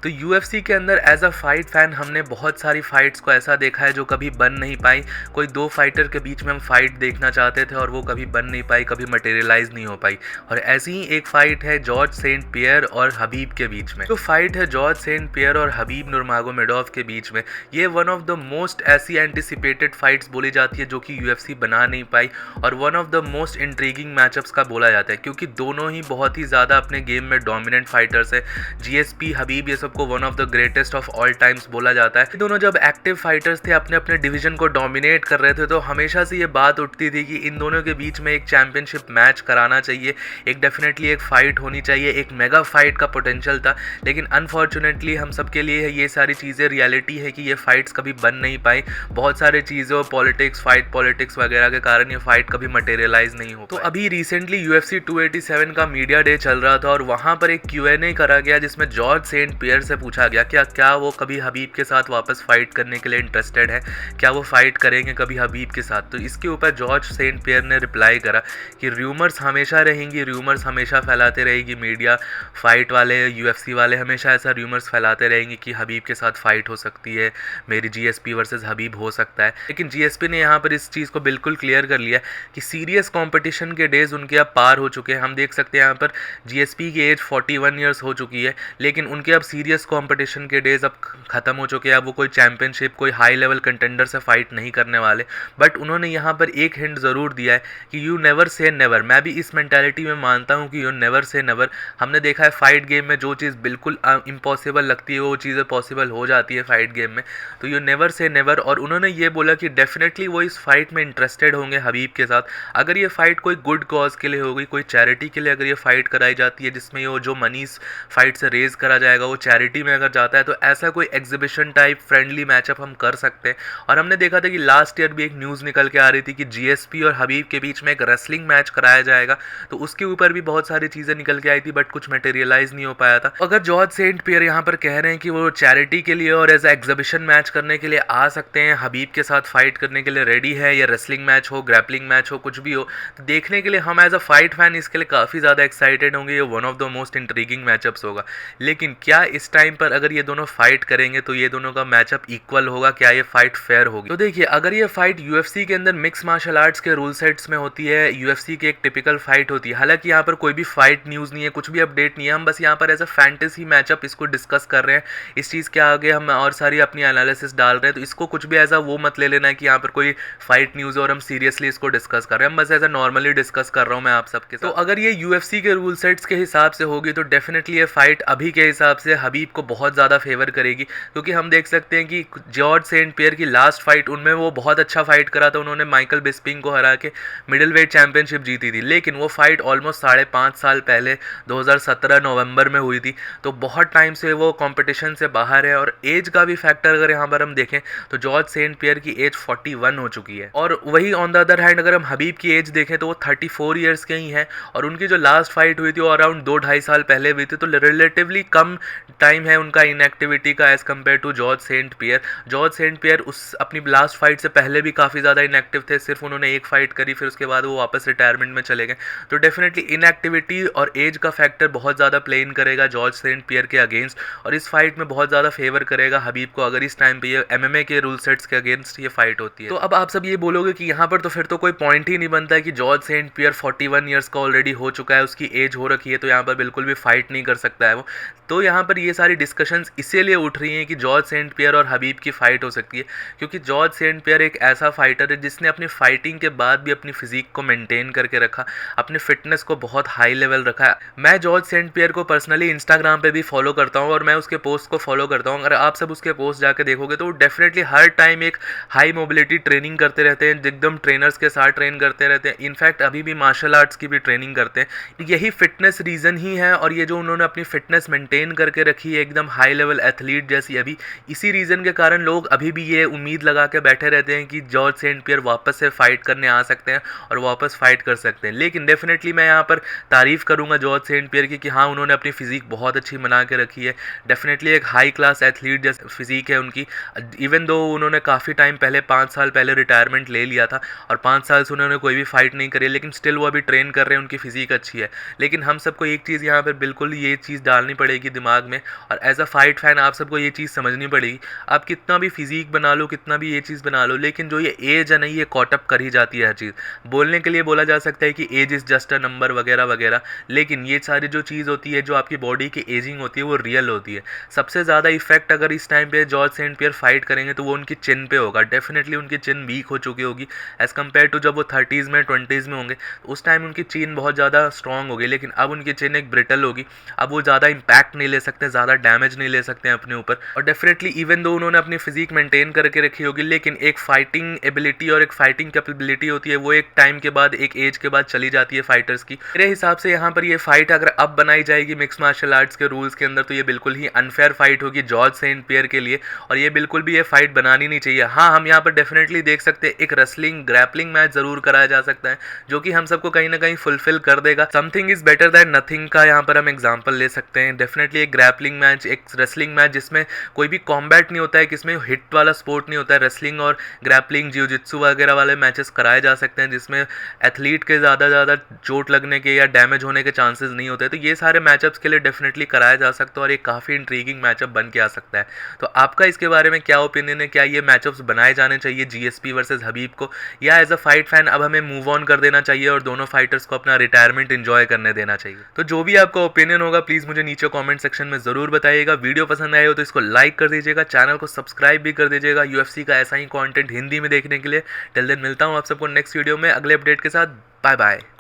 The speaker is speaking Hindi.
तो यूएफसी के अंदर एज अ फाइट फैन हमने बहुत सारी फाइट्स को ऐसा देखा है जो कभी बन नहीं पाई। कोई दो फाइटर के बीच में हम फाइट देखना चाहते थे और वो कभी बन नहीं पाई, कभी मटेरियलाइज नहीं हो पाई। और ऐसी ही एक फाइट है जॉर्ज सेंट पियर और हबीब के बीच में। जो फाइट है जॉर्ज सेंट पियर और हबीब नुरमागोमेडोव के बीच में, ये वन ऑफ द मोस्ट ऐसी एंटिसिपेटेड फाइट्स बोली जाती है जो कि यूएफसी बना नहीं पाई, और one of the most intriguing matchups का बोला जाता है क्योंकि दोनों ही बहुत ही ज़्यादा अपने गेम में डोमिनेंट फाइटर्स है। जीएसपी, हबीब, ये सबको one of the greatest of all times बोला जाता है। दोनों जब एक्टिव फाइटर्स थे, अपने अपने डिवीजन को डोमिनेट कर रहे थे, तो हमेशा से ये बात उठती थी कि इन दोनों के बीच में एक चैंपियनशिप मैच कराना चाहिए, एक डेफिनेटली एक फाइट होनी चाहिए, एक मेगा फाइट का पोटेंशियल था। लेकिन अनफॉर्चुनेटली हम सबके लिए ये सारी चीज़ें रियलिटी है कि ये फाइट्स कभी बन नहीं पाई। बहुत सारे चीज़ों, पॉलिटिक्स, फाइट पॉलिटिक्स वगैरह के कारण ये फाइट कभी मटेरियलाइज नहीं हो। तो अभी रिसेंटली यूएफसी 287 का मीडिया डे चल रहा था और वहाँ पर एक Q&A करा गया जिसमें जॉर्ज सेंट पियर से पूछा गया क्या वो कभी हबीब के साथ वापस फाइट करने के लिए इंटरेस्टेड है, क्या वो फाइट करेंगे कभी हबीब के साथ। तो इसके ऊपर जॉर्ज सेंट पियर ने रिप्लाई करा कि र्यूमर्स हमेशा रहेंगी, र्यूमर्स हमेशा फैलाते रहेगी मीडिया, फाइट वाले, यूएफसी वाले हमेशा ऐसा र्यूमर्स फैलाते रहेंगे कि हबीब के साथ फाइट हो सकती है, मेरी जीएसपी वर्सेस हबीब हो सकता है। लेकिन जीएसपी ने यहाँ पर इस चीज़ को बिल्कुल क्लियर कर लिया कि सीरियस कॉम्पिटिशन के डेज उनके अब पार हो चुके हैं। हम देख सकते हैं यहाँ पर जीएसपी की एज 41 ईयर्स हो चुकी है, लेकिन उनके अब सीरियस कंपटीशन के डेज अब खत्म हो चुके हैं। अब वो कोई चैंपियनशिप, कोई हाई लेवल कंटेंडर से फाइट नहीं करने वाले। बट उन्होंने यहाँ पर एक हिंट ज़रूर दिया है कि यू नेवर से नेवर। मैं भी इस मेंटालिटी में मानता हूँ कि यू नेवर से नेवर। हमने देखा है फाइट गेम में जो चीज़ बिल्कुल इम्पॉसिबल लगती है वो चीज़ें पॉसिबल हो जाती है फाइट गेम में। तो यू नेवर से नेवर। और उन्होंने ये बोला कि डेफिनेटली वो इस फाइट में इंटरेस्टेड होंगे हबीब के साथ। अगर ये फाइट कोई गुड कॉज के लिए होगी, कोई चैरिटी के लिए अगर ये फाइट कराई जाती है जिसमें ये जो मनी फाइट से रेज करा जाएगा वो चैरिटी में अगर जाता है, तो ऐसा कोई एग्जीबिशन टाइप फ्रेंडली मैचअप हम कर सकते हैं। और हमने देखा था कि लास्ट ईयर भी एक न्यूज़ निकल के आ रही थी कि जीएसपी और हबीब के बीच में एक रेसलिंग मैच कराया जाएगा, तो उसके ऊपर भी बहुत सारी चीज़ें निकल के आई थी बट कुछ मटेरियलाइज नहीं हो पाया था। अगर जॉर्ज सेंट पियर यहाँ पर कह रहे हैं कि वो चैरिटी के लिए और एज एग्जीबिशन मैच करने के लिए आ सकते हैं, हबीब के साथ फाइट करने के लिए रेडी है, या रेसलिंग मैच हो, ग्रैपलिंग मैच हो, कुछ भी हो, तो देखने के लिए हम एज अ फाइट फैन इसके लिए काफ़ी ज़्यादा एक्साइटेड होंगे। ये one of the most intriguing matchups होगा। लेकिन क्या इस टाइम पर अगर ये दोनों फाइट करेंगे तो ये दोनों का मैचअप इक्वल होगा? क्या ये फाइट फेयर होगी? तो देखिए, अगर ये फाइट यूएफसी के अंदर मिक्स मार्शल आर्ट्स के रूल सेट्स में होती है, यूएफसी की एक टिपिकल फाइट होती है, हालांकि यहाँ पर कोई भी फाइट न्यूज़ नहीं है, कुछ भी अपडेट नहीं है, हम बस यहाँ पर एज अ फैंटेसी मैचअप इसको डिस्कस कर रहे हैं। इस चीज़ के आगे हम और सारी अपनी एनालिसिस डाल रहे हैं, तो इसको कुछ भी एज अ वो मत ले लेना है कि यहाँ पर कोई फाइट न्यूज़ और हम सीरियसली इसको डिस्कस कर रहे हैं। हम बस एज अ नॉर्मली डिस्कस कर रहा हूँ मैं आप सबके साथ। तो अगर ये यूएफसी के रूल सेट्स के हिसाब से होगी तो डेफिनेटली ये फाइट अभी के हिसाब से हबीब को बहुत ज़्यादा फेवर करेगी, क्योंकि हम देख सकते हैं कि जॉर्ज सेंट पियर की लास्ट फाइट, उनमें वो बहुत अच्छा फाइट करा था, उन्होंने माइकल बिस्पिंग को हरा के मिडिल वेट चैंपियनशिप जीती थी। लेकिन वो फाइट ऑलमोस्ट 5.5 साल पहले 2017 नवंबर में हुई थी, तो बहुत टाइम से वो कंपटीशन से बाहर है। और एज का भी फैक्टर अगर यहाँ पर हम देखें तो जॉर्ज सेंट पियर की एज 41 हो चुकी है, और वही ऑन द अदर हैंड अगर हम हबीब की एज देखें तो वो 34 ईयर्स के ही हैं, और उनकी जो लास्ट फाइट हुई थी वो अराउंड 2-2.5 साल पहले हुई थी। तो रिलेटिवली कम टाइम है उनका इनएक्टिविटी का as compare to George Saint Pierre. George Saint Pierre उस अपनी लास्ट फाइट से पहले भी काफ़ी ज़्यादा इनएक्टिव थे, सिर्फ उन्होंने एक फाइट करी, फिर उसके बाद वो वापस रिटायरमेंट में चले गए। तो डेफिनेटली इनएक्टिविटी और एज का फैक्टर बहुत ज़्यादा प्ले इन करेगा जॉर्ज सेंट पियर के अगेंस्ट, और इस फाइट में बहुत ज़्यादा फेवर करेगा हबीब को अगर इस टाइम पे ये एमएमए के रूल सेट्स के अगेंस्ट ये फाइट होती है। तो अब आप सब ये बोलोगे कि यहाँ पर तो फिर तो कोई पॉइंट ही नहीं बनता है कि जॉर्ज सेंट पियर 41 ईयर्स का ऑलरेडी हो चुका है, उसकी एज हो रखी है, तो यहाँ पर बिल्कुल भी फाइट नहीं कर सकता है वो। तो यहाँ पर ये सारी डिस्कशंस इसीलिए उठ रही हैं कि जॉर्ज सेंट पियर और हबीब की फाइट हो सकती है, क्योंकि जॉर्ज सेंट पियर एक ऐसा फाइटर है जिसने अपनी फाइटिंग के बाद भी अपनी फिजिक को मेंटेन करके रखा, अपने फिटनेस को बहुत हाई लेवल रखा है। मैं जॉर्ज सेंट पियर को पर्सनली इंस्टाग्राम पे भी फॉलो करता हूँ और मैं उसके पोस्ट को फॉलो करता हूँ। अगर आप सब उसके पोस्ट जाके देखोगे तो वो डेफिनेटली हर टाइम एक हाई मोबिलिटी ट्रेनिंग करते रहते हैं, एकदम ट्रेनर्स के साथ ट्रेन करते रहते हैं, इनफैक्ट अभी भी मार्शल आर्ट्स की भी ट्रेनिंग करते हैं। यही फिटनेस रीज़न ही है, और ये जो उन्होंने अपनी फिटनेस मेंटेन करके रखी है एकदम हाई लेवल एथलीट जैसी अभी, इसी रीज़न के कारण लोग अभी भी ये उम्मीद लगा के बैठे रहते हैं कि जॉर्ज सेंट पियर वापस से फाइट करने आ सकते हैं और वापस फाइट कर सकते हैं। लेकिन डेफिनेटली मैं यहाँ पर तारीफ़ करूँगा जॉर्ज सेंट पियर की कि हाँ, उन्होंने अपनी फिजिक बहुत अच्छी बना के रखी है। डेफिनेटली एक हाई क्लास एथलीट जैसी फिजिक है उनकी, इवन दो उन्होंने काफ़ी टाइम पहले 5 साल पहले रिटायरमेंट ले लिया था और 5 साल से उन्होंने कोई भी फाइट नहीं करी, लेकिन स्टिल वो अभी ट्रेन कर रहे हैं, उनकी फिजिक अच्छी है। लेकिन हम सबको एक चीज़ यहाँ पर बिल्कुल ये चीज़ डालनी पड़ेगी दिमाग में, और एज अ फाइट फैन आप सबको ये चीज़ समझनी पड़ेगी, आप कितना भी फिजिक बना लो, कितना भी ये चीज़ बना लो, लेकिन जो ये एज है ना, ये कॉटअप कर ही जाती है हर चीज़। बोलने के लिए बोला जा सकता है कि age is just a number वगैरह वगैरह, लेकिन ये सारी जो चीज़ होती है, जो आपकी बॉडी की एजिंग होती है, वो रियल होती है। सबसे ज़्यादा इफेक्ट अगर इस टाइम पे जॉर्ज सेंट पियर फाइट करेंगे तो वो उनकी चिन पे होगा। डेफिनेटली उनकी चिन वीक हो चुकी होगी एज़ कम्पेयर टू जब वो 30s में 20s में होंगे, तो उस टाइम उनकी चिन बहुत ज़्यादा स्ट्रॉन्ग होगी, लेकिन अब उनकी चिन एक ब्रिटल होगी। अब वो ज़्यादा इम्पैक्ट नहीं ले सकते, ज़्यादा डैमेज नहीं ले सकते हैं अपने ऊपर। और डेफिनेटली इवन दो उन्होंने अपनी फिजिक मेंटेन करके रखी होगी, लेकिन एक फाइटिंग एबिलिटी और एक फाइटिंग कैपेबिलिटी होती है, वो एक टाइम के बाद, एक एज के बाद चली जाती है फाइटर्स की। मेरे हिसाब से यहाँ पर ये फाइट अगर अब बनाई जाएगी मिक्स मार्शल आर्ट्स के रूल्स के अंदर, तो ये बिल्कुल ही अनफेयर फाइट होगी जॉर्ज सेंट पियर के लिए, और ये बिल्कुल भी ये फाइट बनानी नहीं चाहिए। हाँ, हम यहाँ पर डेफिनेटली देख सकते हैं एक रेसलिंग ग्रैपलिंग मैच जरूर कराया जा सकता है, जो कि हम सबको कहीं ना कहीं फुलफिल कर देगा। Something is better than nothing का यहाँ पर हम एग्जांपल ले सकते हैं। डेफिनेटली एक ग्रैपलिंग मैच, एक रेसलिंग मैच जिसमें कोई भी कॉम्बैट नहीं होता है, किसमें हिट वाला स्पोर्ट नहीं होता है, रेसलिंग और ग्रैपलिंग जियोजित्सु वगैरह वाले मैचेस कराए जा सकते हैं, जिसमें एथलीट के ज़्यादा चोट लगने के या डैमेज होने के चांसेस नहीं होते। तो ये सारे मैचअप्स के लिए डेफिनेटली कराया जा सकता है और एक काफ़ी इंट्रीगिंग मैचअप बन के आ सकता है। तो आपका इसके बारे में क्या ओपिनियन है? क्या ये मैचअप्स बनाए जाने चाहिए जीएसपी वर्सेस हबीब को, या एज अ फाइट फैन अब हमें मूव ऑन कर देना चाहिए और दोनों फाइटर्स को अपना रिटायरमेंट एंजॉय करने देना चाहिए? तो जो भी आपका ओपिनियन होगा प्लीज़ मुझे नीचे कॉमेंट सेक्शन में ज़रूर बताइएगा। वीडियो पसंद आए हो तो इसको लाइक कर दीजिएगा, चैनल को सब्सक्राइब भी कर दीजिएगा यूएफसी का ऐसा ही कॉन्टेंट हिंदी में देखने के लिए। टिल देन मिलता हूँ आप सबको नेक्स्ट वीडियो में अगले अपडेट के साथ। Bye bye.